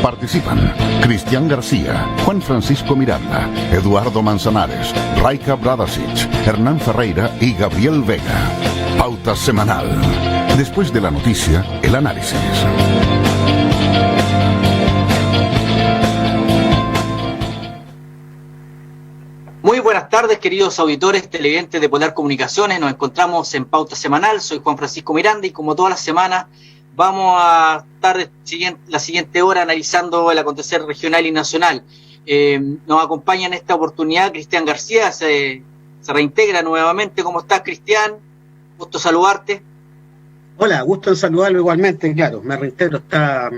Participan Cristian García, Juan Francisco Miranda, Eduardo Manzanares, Raika Bradasic, Hernán Ferreira y Gabriel Vega. Pauta semanal. Después de la noticia, el análisis. Muy buenas tardes, queridos auditores, televidentes de Polar Comunicaciones. Nos encontramos en Pauta Semanal. Soy Juan Francisco Miranda y como todas las semanas vamos a estar la siguiente hora analizando el acontecer regional y nacional. Nos acompaña en esta oportunidad Cristian García, se reintegra nuevamente. ¿Cómo estás, Cristian? Gusto saludarte. Hola, gusto en saludarlo igualmente, claro. Me reintegro, está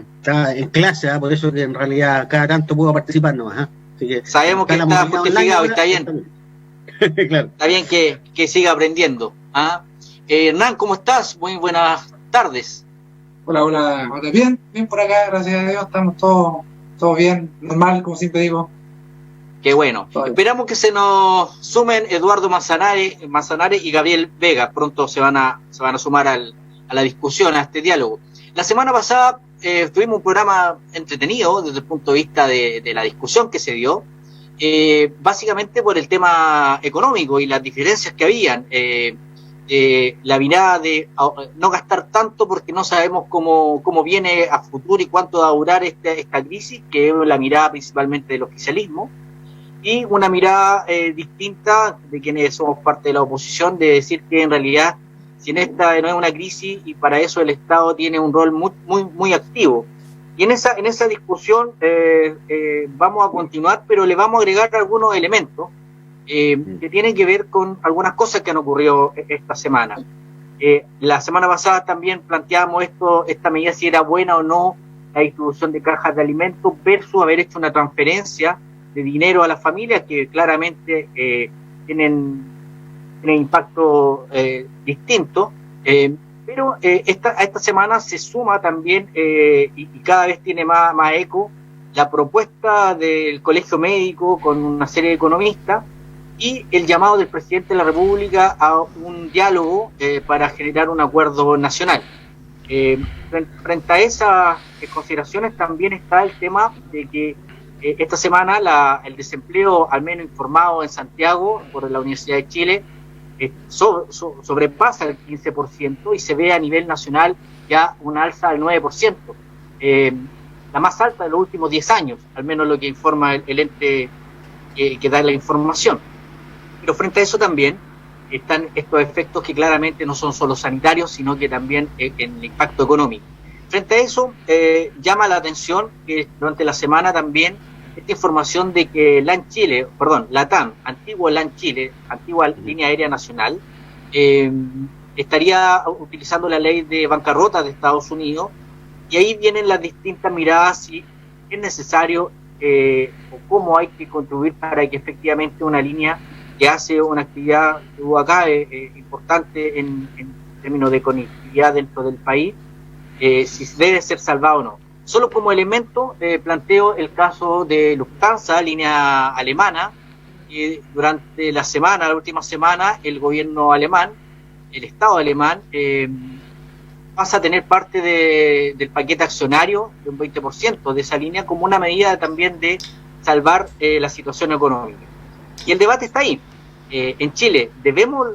en clase, por eso que en realidad cada tanto puedo participar nomás. Así que sabemos que está justificado y está bien. Claro. Está bien que siga aprendiendo. Hernán, ¿cómo estás? Muy buenas tardes. Hola, bien por acá, gracias a Dios, estamos todos bien, normal, como siempre digo. Qué bueno. Esperamos que se nos sumen Eduardo Manzanares y Gabriel Vega. Pronto se van a sumar a la discusión, a este diálogo. La semana pasada tuvimos un programa entretenido desde el punto de vista de la discusión que se dio, básicamente por el tema económico y las diferencias que habían. La mirada de no gastar tanto porque no sabemos cómo viene a futuro y cuánto va a durar esta crisis, que es la mirada principalmente del oficialismo, y una mirada distinta de quienes somos parte de la oposición, de decir que en realidad si en esta no es una crisis y para eso el Estado tiene un rol muy activo. Y en esa discusión vamos a continuar, pero le vamos a agregar algunos elementos que tienen que ver con algunas cosas que han ocurrido esta semana. La semana pasada también planteábamos esta medida, si era buena o no la distribución de cajas de alimentos versus haber hecho una transferencia de dinero a las familias que claramente tienen impacto distinto, pero a esta semana se suma también y cada vez tiene más eco la propuesta del Colegio Médico con una serie de economistas y el llamado del presidente de la República a un diálogo para generar un acuerdo nacional. Frente a esas consideraciones también está el tema de que esta semana el desempleo, al menos informado en Santiago por la Universidad de Chile, sobrepasa el 15% y se ve a nivel nacional ya una alza del 9%, la más alta de los últimos 10 años, al menos lo que informa el ente que da la información. Pero frente a eso también están estos efectos que claramente no son solo sanitarios, sino que también en el impacto económico. Frente a eso, llama la atención que durante la semana también esta información de que LATAM, antiguo LAN Chile, antigua línea aérea nacional, estaría utilizando la ley de bancarrota de Estados Unidos, y ahí vienen las distintas miradas si es necesario o cómo hay que contribuir para que efectivamente una línea que hace una actividad que hubo acá importante en términos de conectividad dentro del país, si debe ser salvado o no. Solo como elemento planteo el caso de Lufthansa, línea alemana, que durante la última semana, el gobierno alemán, el Estado alemán, pasa a tener parte del paquete accionario de un 20% de esa línea como una medida también de salvar la situación económica. Y el debate está ahí. En Chile, ¿debemos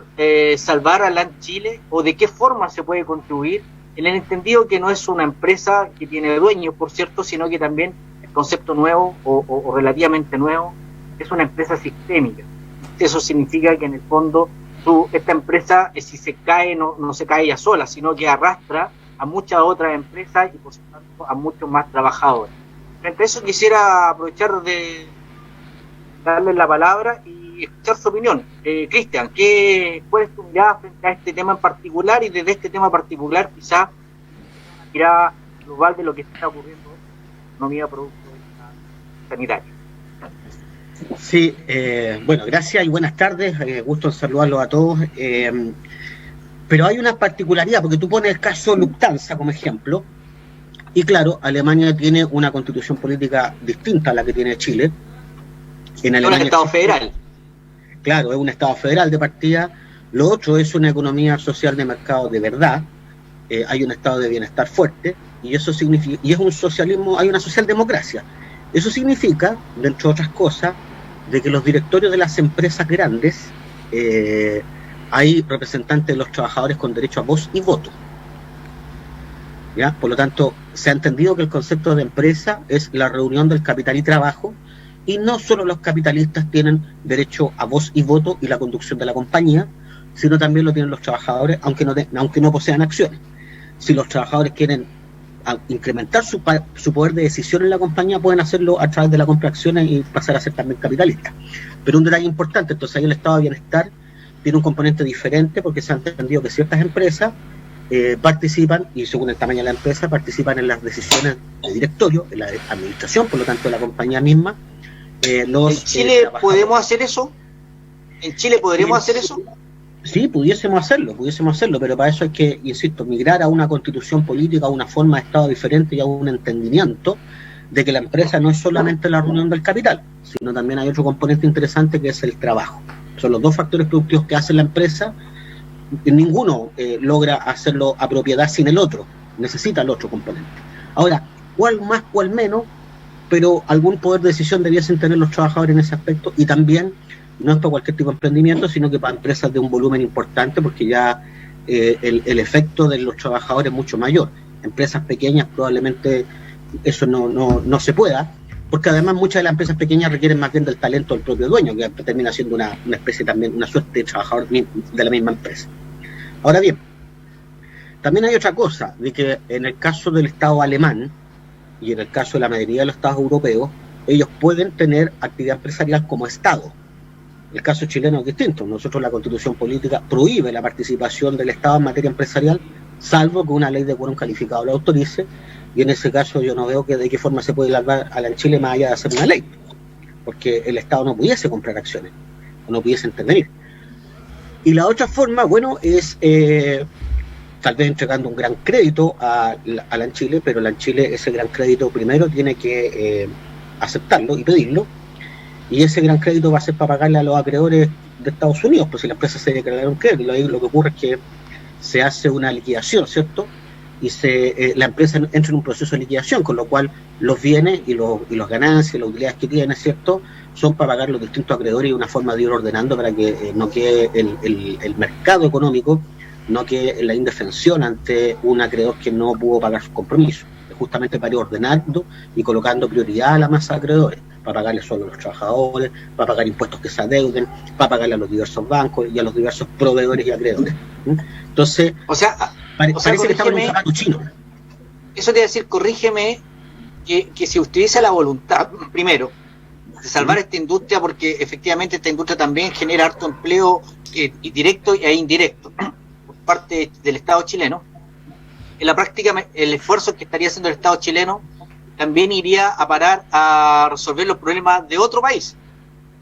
salvar a LAN Chile o de qué forma se puede contribuir? En el entendido que no es una empresa que tiene dueños, por cierto, sino que también el concepto nuevo o relativamente nuevo es una empresa sistémica. Eso significa que en el fondo esta empresa, si se cae, no se cae ella sola, sino que arrastra a muchas otras empresas y por supuesto a muchos más trabajadores. Frente a eso quisiera aprovechar de darle la palabra y escuchar su opinión. Cristian, ¿cuál es tu mirada frente a este tema en particular? Y desde este tema particular, quizás una mirada global de lo que está ocurriendo en la economía producto sanitaria. Sí, bueno, gracias y buenas tardes. Gusto en saludarlos a todos. Pero hay una particularidad, porque tú pones el caso Lufthansa como ejemplo, y claro, Alemania tiene una constitución política distinta a la que tiene Chile. En Alemania, es un Estado federal. Claro, es un Estado federal de partida. Lo otro es una economía social de mercado de verdad. Hay un estado de bienestar fuerte. y eso significa, y es un socialismo, hay una socialdemocracia. Eso significa, dentro de otras cosas, de que los directorios de las empresas grandes hay representantes de los trabajadores con derecho a voz y voto. ¿Ya? Por lo tanto, se ha entendido que el concepto de empresa es la reunión del capital y trabajo, y no solo los capitalistas tienen derecho a voz y voto y la conducción de la compañía, sino también lo tienen los trabajadores, aunque no posean acciones. Si los trabajadores quieren incrementar su poder de decisión en la compañía, pueden hacerlo a través de la compra de acciones y pasar a ser también capitalistas. Pero un detalle importante, entonces ahí el estado de bienestar tiene un componente diferente, porque se ha entendido que ciertas empresas participan, y según el tamaño de la empresa, participan en las decisiones de directorio, en la administración, por lo tanto, de la compañía misma. ¿En Chile podemos hacer eso? ¿En Chile podríamos hacer eso? Sí, pudiésemos hacerlo, pero para eso hay que, insisto, migrar a una constitución política, a una forma de Estado diferente y a un entendimiento de que la empresa no es solamente la reunión del capital, sino también hay otro componente interesante que es el trabajo. Son los dos factores productivos que hace la empresa. Ninguno logra hacerlo a propiedad sin el otro, necesita el otro componente. Ahora, cuál más, cuál menos, pero algún poder de decisión debiesen tener los trabajadores en ese aspecto, y también no es para cualquier tipo de emprendimiento, sino que para empresas de un volumen importante, porque ya el efecto de los trabajadores es mucho mayor. Empresas pequeñas probablemente eso no se pueda, porque además muchas de las empresas pequeñas requieren más bien del talento del propio dueño, que termina siendo una especie también, una suerte de trabajador de la misma empresa. Ahora bien, también hay otra cosa, de que en el caso del Estado alemán y en el caso de la mayoría de los Estados europeos, ellos pueden tener actividad empresarial como Estado. El caso chileno es distinto. Nosotros, la Constitución política prohíbe la participación del Estado en materia empresarial, salvo que una ley de quórum calificado lo autorice, y en ese caso yo no veo de qué forma se puede largar a la en Chile más allá de hacer una ley, porque el Estado no pudiese comprar acciones, o no pudiese intervenir. Y la otra forma, bueno, es tal vez entregando un gran crédito a la en Chile, pero la en Chile ese gran crédito primero tiene que aceptarlo y pedirlo, y ese gran crédito va a ser para pagarle a los acreedores de Estados Unidos, pues si la empresa se declara un crédito, lo que ocurre es que se hace una liquidación, ¿cierto? Y la empresa entra en un proceso de liquidación, con lo cual los bienes y los ganancias, las utilidades que tiene, ¿cierto?, son para pagar los distintos acreedores, y una forma de ir ordenando para que no quede el mercado económico, no quede en la indefensión ante un acreedor que no pudo pagar su compromiso, justamente para ir ordenando y colocando prioridad a la masa de acreedores, para pagarle solo a los trabajadores, para pagar impuestos que se adeuden, para pagarle a los diversos bancos y a los diversos proveedores y acreedores. Entonces, parece que estamos en un zapato chino. Eso te iba a decir, corrígeme, que si tuviese la voluntad, primero, de salvar esta industria, porque efectivamente esta industria también genera harto empleo directo e indirecto por parte del Estado chileno. En la práctica, el esfuerzo que estaría haciendo el Estado chileno también iría a parar a resolver los problemas de otro país.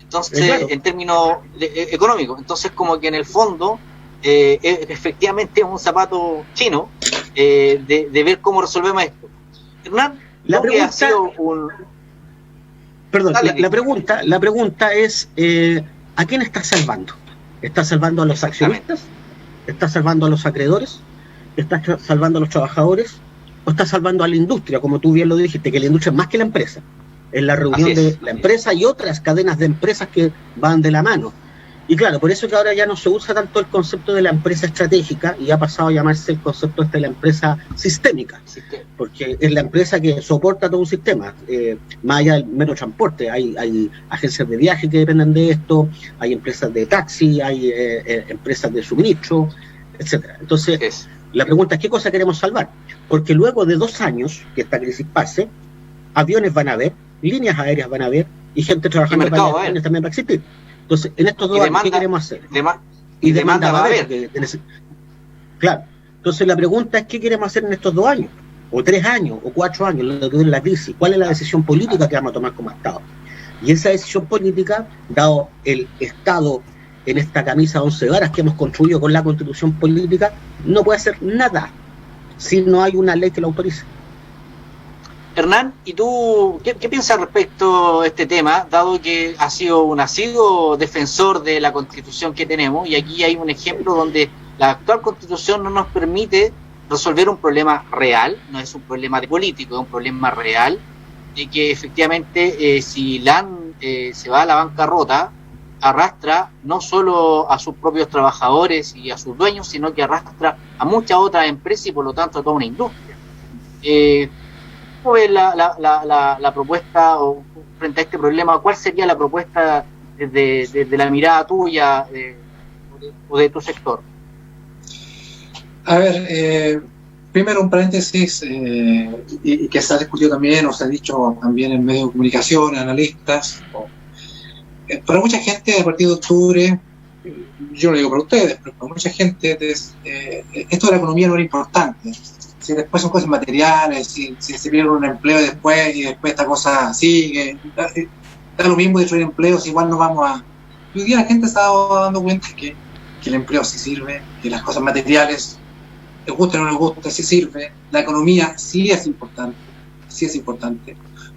Entonces, claro, en términos económicos. Entonces, como que en el fondo, efectivamente es un zapato chino de ver cómo resolvemos esto. Hernán, la pregunta es, ¿a quién estás salvando? ¿Estás salvando a los accionistas? ¿Estás salvando a los acreedores? ¿Estás salvando a los trabajadores? ¿O estás salvando a la industria? Como tú bien lo dijiste, que la industria es más que la empresa. Es la reunión de la empresa y otras cadenas de empresas que van de la mano. Y claro, por eso que ahora ya no se usa tanto el concepto de la empresa estratégica, y ha pasado a llamarse el concepto de la empresa sistémica, porque es la empresa que soporta todo un sistema, más allá del mero transporte. Hay agencias de viaje que dependen de esto, hay empresas de taxi, hay empresas de suministro, etcétera. Entonces, la pregunta es, ¿qué cosa queremos salvar? Porque luego de 2 años que esta crisis pase, aviones van a haber, líneas aéreas van a haber, y gente trabajando para aviones también va a existir. Entonces, en estos 2 años, ¿qué queremos hacer? Y demanda va a haber. Claro. Entonces, la pregunta es, ¿qué queremos hacer en estos 2 años? O 3 años, o 4 años, lo que dure la crisis. ¿Cuál es la decisión política que vamos a tomar como Estado? Y esa decisión política, dado el Estado en esta camisa de 11 varas que hemos construido con la Constitución política, no puede hacer nada si no hay una ley que lo autorice. Hernán, ¿y tú qué piensas respecto a este tema, dado que has sido un asiduo defensor de la Constitución que tenemos, y aquí hay un ejemplo donde la actual Constitución no nos permite resolver un problema real, no es un problema de político, es un problema real, de que efectivamente si LAN se va a la bancarrota, arrastra no solo a sus propios trabajadores y a sus dueños, sino que arrastra a muchas otras empresas y por lo tanto a toda una industria. ¿Cómo ves la propuesta o frente a este problema? ¿Cuál sería la propuesta desde la mirada tuya o de tu sector? A ver, primero un paréntesis, y que se ha discutido también, o se ha dicho también en medios de comunicación, analistas. Para mucha gente del Partido de Octubre, yo no lo digo para ustedes, pero para mucha gente esto de la economía no era importante. Si después son cosas materiales, si se pierde un empleo después y después esta cosa sigue, da lo mismo destruir empleos, igual no vamos a... Hoy día la gente se está dando cuenta que el empleo sí sirve, que las cosas materiales, les guste o no les guste, sí sirve, la economía sí es importante,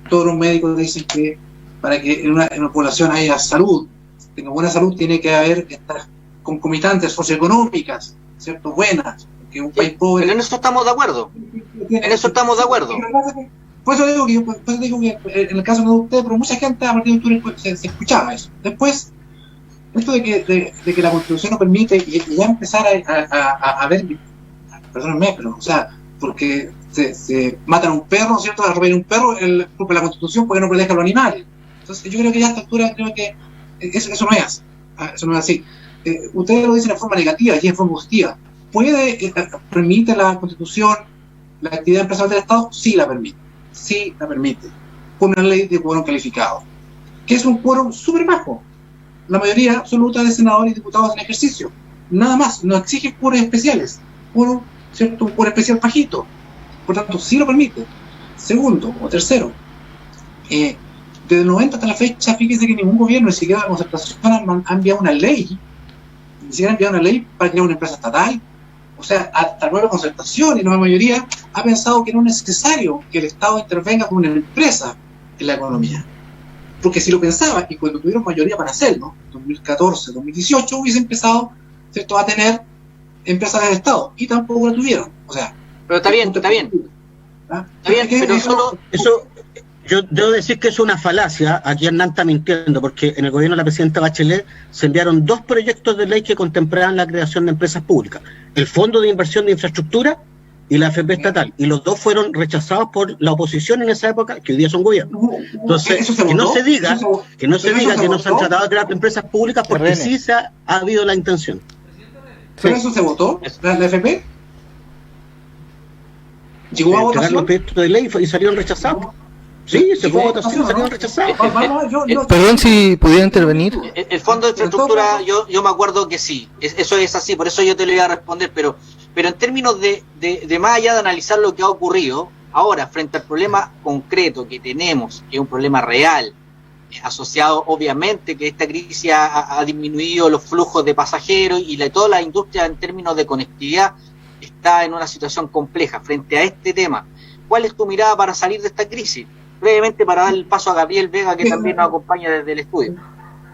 Todos los médicos dicen que para que en una población haya salud, tenga buena salud, tiene que haber estas concomitantes socioeconómicas, ¿cierto? Buenas, porque un país pobre... Pero en eso estamos de acuerdo. Por eso digo que en el caso de usted, pero mucha gente a partir de octubre se escuchaba eso. Después, esto de que la Constitución no permite y ya empezar a ver, perdónenme, pero, o sea, porque se matan a un perro, ¿cierto? A robar un perro, culpa de la Constitución porque no protege a los animales. Entonces, yo creo que ya a esta altura, creo que eso no es. Eso no es así. Ustedes lo dicen de forma negativa y en forma positiva. ¿Permite la Constitución la actividad empresarial del Estado? Sí la permite. Con una ley de quórum calificado, que es un quórum súper bajo. La mayoría absoluta de senadores y diputados en ejercicio. Nada más, no exige quórum especiales. Un quórum especial bajito. Por tanto, sí lo permite. Segundo o tercero, desde el 90 hasta la fecha, fíjense que ningún gobierno, ni siquiera la concertación, ha enviado una ley, para crear una empresa estatal. O sea, hasta luego la concertación y la mayoría ha pensado que no es necesario que el Estado intervenga con una empresa en la economía. Porque si lo pensaba, y cuando tuvieron mayoría para hacerlo, 2014, 2018, hubiese empezado, ¿cierto?, a tener empresas del Estado, y tampoco lo tuvieron. O sea, pero está bien, ¿ah? pero solo... Eso, yo debo decir que es una falacia. Aquí Hernán está mintiendo, porque en el gobierno de la presidenta Bachelet se enviaron 2 proyectos de ley que contemplaban la creación de empresas públicas: el Fondo de Inversión de Infraestructura y la AFP estatal, y los 2 fueron rechazados por la oposición en esa época, que hoy día son gobierno. Entonces, que no se diga que no se han tratado de crear empresas públicas, porque sí ha habido la intención. ¿Pero eso se votó, la AFP? ¿Llegó a votación? Los proyectos de ley y salieron rechazados. Sí, se fue a votación, salieron rechazados. Perdón si pudiera intervenir. El Fondo de Infraestructura, yo me acuerdo que sí, eso es así, por eso yo te lo iba a responder, pero en términos de más allá de analizar lo que ha ocurrido, ahora, frente al problema concreto que tenemos, que es un problema real, asociado obviamente que esta crisis ha disminuido los flujos de pasajeros y toda la industria en términos de conectividad está en una situación compleja. Frente a este tema, ¿cuál es tu mirada para salir de esta crisis? Brevemente, para dar el paso a Gabriel Vega, que también nos acompaña desde el estudio.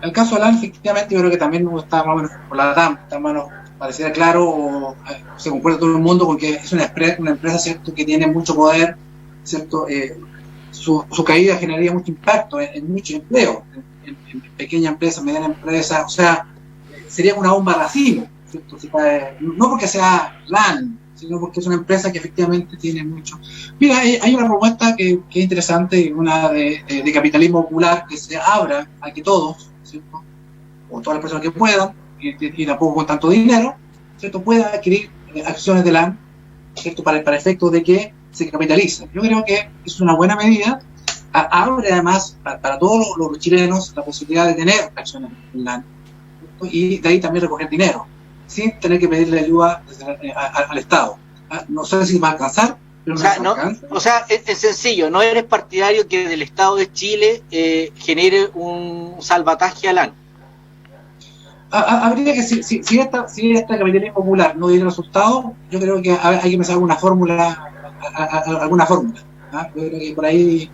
El caso de LAN, efectivamente, yo creo que también nos está más o menos por la TAM, está más o menos pareciera claro, o se concuerda todo el mundo, porque es una empresa, ¿cierto?, que tiene mucho poder, ¿cierto? Su caída generaría mucho impacto en mucho empleo, en pequeña empresa, mediana empresa, o sea, sería una bomba racimo, ¿cierto? No porque sea LAN, sino porque es una empresa que efectivamente tiene mucho. Mira, hay una propuesta que es interesante, una de capitalismo popular, que se abra a que todos, ¿cierto?, o todas las personas que puedan, y tampoco con tanto dinero, ¿cierto?, puedan adquirir acciones de LAN, ¿cierto?, para efecto de que se capitalice. Yo creo que es una buena medida. Abre además para todos los chilenos la posibilidad de tener acciones en LAN, ¿cierto?, y de ahí también recoger dinero, sin tener que pedirle ayuda al Estado. No sé si va a alcanzar, pero o sea, es sencillo, no eres partidario que del Estado de Chile genere un salvataje a LAN. Habría que, si este capitalismo popular no diera resultado, yo creo que hay que pensar alguna fórmula, ¿ah? Yo creo que por ahí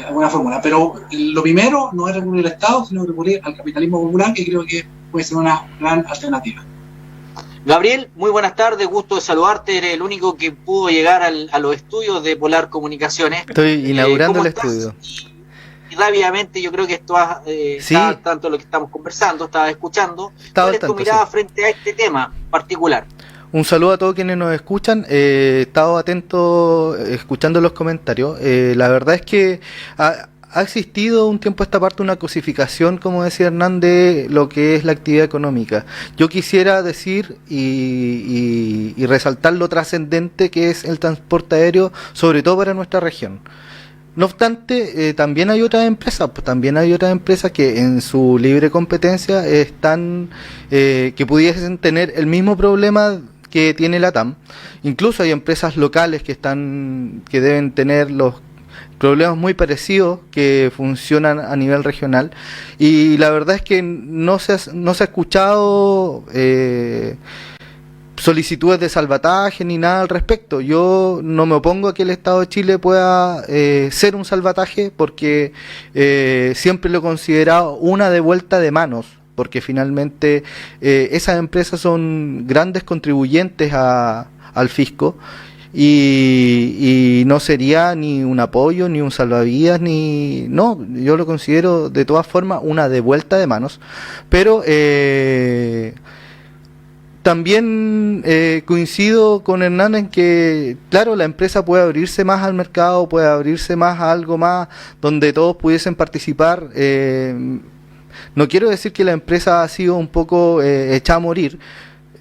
alguna fórmula, pero lo primero no es recurrir al Estado, sino recurrir al capitalismo popular, que creo que puede ser una gran alternativa. Gabriel, muy buenas tardes, gusto de saludarte, eres el único que pudo llegar a los estudios de Polar Comunicaciones. Estoy inaugurando el estudio. Y rápidamente yo creo que esto Sí. tanto lo que estamos conversando, estaba escuchando. Estaba ¿Cuál es tu mirada frente a este tema particular? Un saludo a todos quienes nos escuchan. He estado atento escuchando los comentarios. La verdad es que ha existido un tiempo a esta parte una cosificación, como decía Hernán, de lo que es la actividad económica. Yo quisiera decir y resaltar lo trascendente que es el transporte aéreo, sobre todo para nuestra región. No obstante, también hay otras empresas, que en su libre competencia están, que pudiesen tener el mismo problema que tiene la TAM. Incluso hay empresas locales que deben tener los problemas muy parecidos que funcionan a nivel regional, y la verdad es que no se ha escuchado solicitudes de salvataje ni nada al respecto. Yo no me opongo a que el Estado de Chile pueda ser un salvataje, porque siempre lo he considerado una devuelta de manos, porque finalmente esas empresas son grandes contribuyentes al fisco, y no sería ni un apoyo, ni un salvavidas, yo lo considero de todas formas una devuelta de manos. Pero también coincido con Hernán en que, claro, la empresa puede abrirse más al mercado, puede abrirse más a algo más donde todos pudiesen participar. No quiero decir que la empresa ha sido un poco hecha a morir,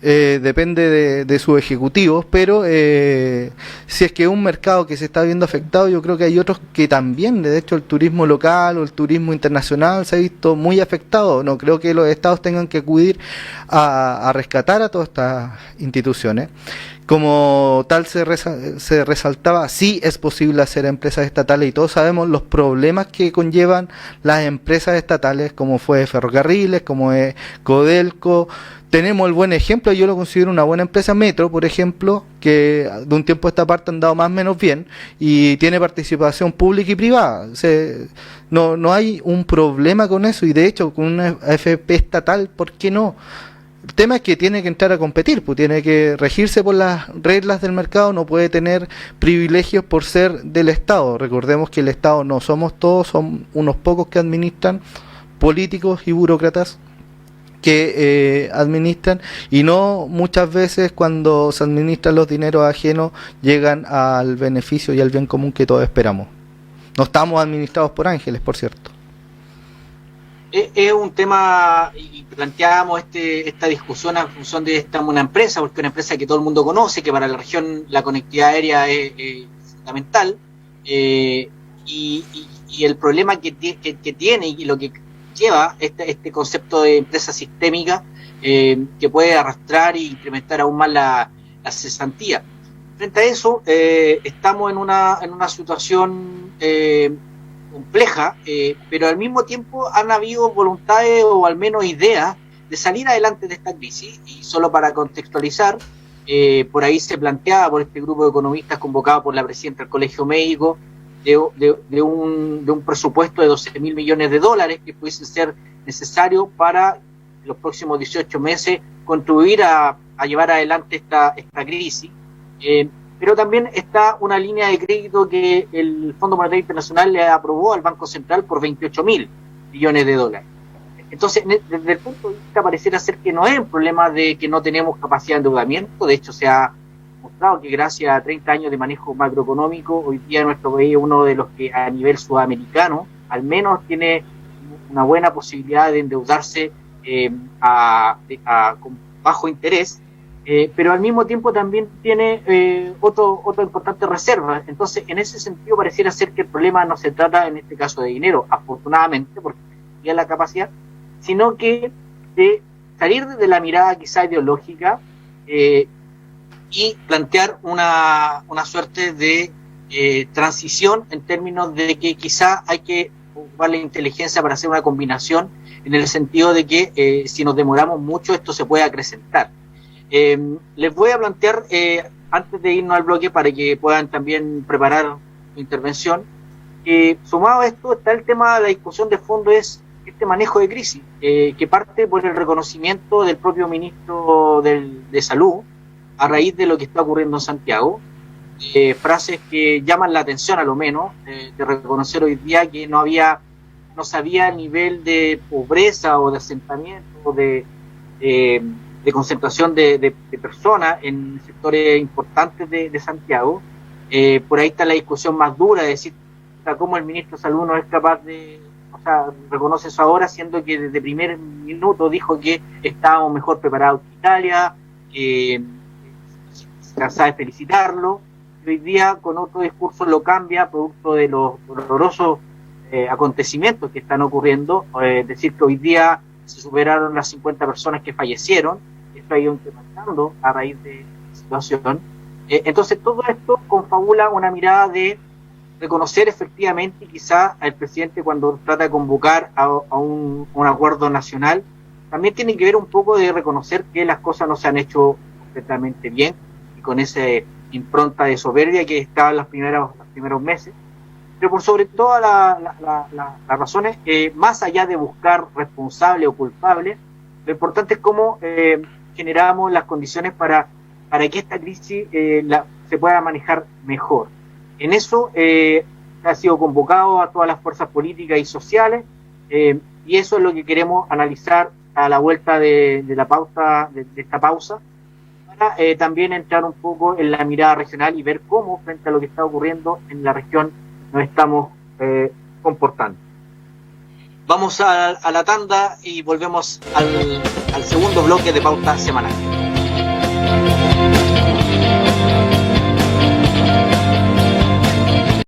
depende de sus ejecutivos, pero si es que un mercado que se está viendo afectado, yo creo que hay otros que también. De hecho, el turismo local o el turismo internacional se ha visto muy afectado. No creo que los estados tengan que acudir a rescatar a todas estas instituciones. Como tal se resaltaba, sí es posible hacer empresas estatales, y todos sabemos los problemas que conllevan las empresas estatales, como fue Ferrocarriles, como es Codelco. Tenemos el buen ejemplo, yo lo considero una buena empresa, Metro, por ejemplo, que de un tiempo a esta parte han dado más o menos bien, y tiene participación pública y privada. No hay un problema con eso, y de hecho con una AFP estatal, ¿por qué no? El tema es que tiene que entrar a competir, pues tiene que regirse por las reglas del mercado, no puede tener privilegios por ser del Estado. Recordemos que el Estado no somos todos, son unos pocos que administran, políticos y burócratas que administran, y no muchas veces cuando se administran los dineros ajenos llegan al beneficio y al bien común que todos esperamos. No estamos administrados por ángeles, por cierto. Es un tema, y planteábamos esta discusión en función de estamos una empresa, porque una empresa que todo el mundo conoce, que para la región la conectividad aérea es fundamental, y el problema que tiene y lo que lleva este concepto de empresa sistémica, que puede arrastrar e incrementar aún más la cesantía. Frente a eso, estamos en una situación compleja, pero al mismo tiempo han habido voluntades o al menos ideas de salir adelante de esta crisis. Y solo para contextualizar, por ahí se planteaba por este grupo de economistas convocado por la presidenta del Colegio Médico de un presupuesto de 12.000 millones de dólares que pudiese ser necesario para los próximos 18 meses contribuir a llevar adelante esta crisis. Pero también está una línea de crédito que el Fondo Monetario Internacional le aprobó al Banco Central por 28.000 millones de dólares. Entonces, desde el punto de vista, pareciera ser que no es un problema de que no tenemos capacidad de endeudamiento. De hecho, se ha mostrado que gracias a 30 años de manejo macroeconómico, hoy día nuestro país es uno de los que a nivel sudamericano al menos tiene una buena posibilidad de endeudarse con bajo interés. Pero al mismo tiempo también tiene otra importante reserva. Entonces, en ese sentido, pareciera ser que el problema no se trata, en este caso, de dinero, afortunadamente, porque tiene la capacidad, sino que de salir de la mirada quizá ideológica y plantear una suerte de transición en términos de que quizá hay que ocupar la inteligencia para hacer una combinación, en el sentido de que si nos demoramos mucho, esto se puede acrecentar. Les voy a plantear, antes de irnos al bloque, para que puedan también preparar su intervención, sumado a esto está el tema de la discusión de fondo, es este manejo de crisis, que parte por el reconocimiento del propio ministro de Salud a raíz de lo que está ocurriendo en Santiago. Frases que llaman la atención, a lo menos, de reconocer hoy día que no sabía el nivel de pobreza o de asentamiento, de concentración de personas en sectores importantes de Santiago. Por ahí está la discusión más dura de decir cómo el ministro de Salud no es capaz reconoce eso ahora, siendo que desde primer minuto dijo que estábamos mejor preparados que Italia, que se cansaba de felicitarlo. Hoy día con otro discurso lo cambia, producto de los dolorosos acontecimientos que están ocurriendo. Decir que hoy día se superaron las 50 personas que fallecieron, esto ha ido incrementando a raíz de la situación. Entonces todo esto confabula una mirada de reconocer efectivamente, y quizá el presidente, cuando trata de convocar a un acuerdo nacional, también tiene que ver un poco de reconocer que las cosas no se han hecho completamente bien, y con esa impronta de soberbia que estaba en los primeros meses. Pero por sobre todas las razones, más allá de buscar responsable o culpable, lo importante es cómo generamos las condiciones para que esta crisis se pueda manejar mejor. En eso ha sido convocado a todas las fuerzas políticas y sociales, y eso es lo que queremos analizar a la vuelta de esta pausa, para también entrar un poco en la mirada regional y ver cómo, frente a lo que está ocurriendo en la región, nos estamos comportando. Vamos a la tanda y volvemos al segundo bloque de Pauta Semanal.